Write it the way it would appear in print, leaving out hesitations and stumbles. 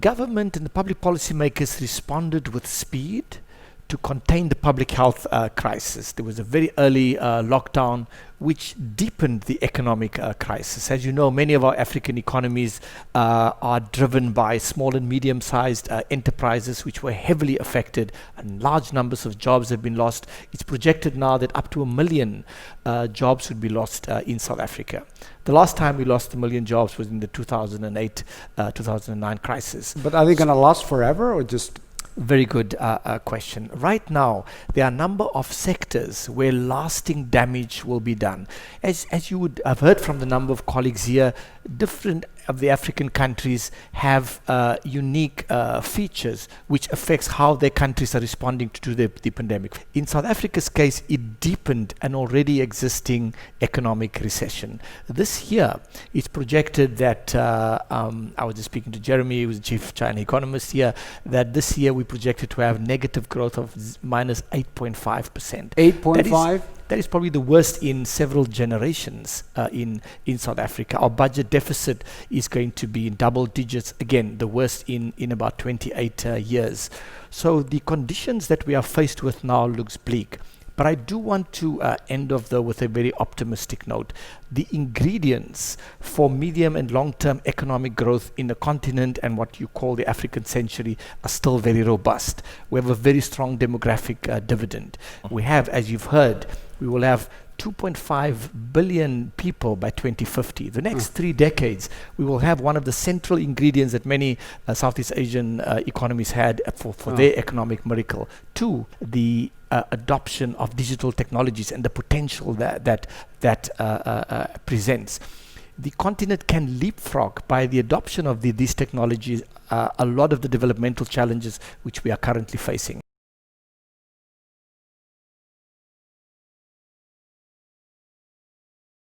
government and the public policymakers responded with speed to contain the public health crisis. There was a very early lockdown which deepened the economic crisis. As you know, many of our African economies are driven by small and medium-sized enterprises which were heavily affected, and large numbers of jobs have been lost. It's projected now that up to 1 million jobs would be lost in South Africa. The last time we lost 1 million jobs was in the 2008-2009 crisis. But are they going to last forever, or just... Very good question. Right now, there are a number of sectors where lasting damage will be done. As you would have heard from the number of colleagues here, different of the African countries have unique features which affects how their countries are responding to the pandemic. In South Africa's case, it deepened an already existing economic recession. This year, it's projected that, I was just speaking to Jeremy, who's the chief China economist here, that this year we projected to have negative growth of minus 8.5%. 8.5? That is probably the worst in several generations in South Africa. Our budget deficit is going to be in double digits, again, the worst in about 28 years. So the conditions that we are faced with now looks bleak. But I do want to end off though with a very optimistic note. The ingredients for medium and long-term economic growth in the continent and what you call the African century are still very robust. We have a very strong demographic dividend. We have, as you've heard, we will have 2.5 billion people by 2050. The next 3 decades, we will have one of the central ingredients that many Southeast Asian economies had for their economic miracle. 2, the adoption of digital technologies and the potential that presents. The continent can leapfrog by the adoption of these technologies a lot of the developmental challenges which we are currently facing.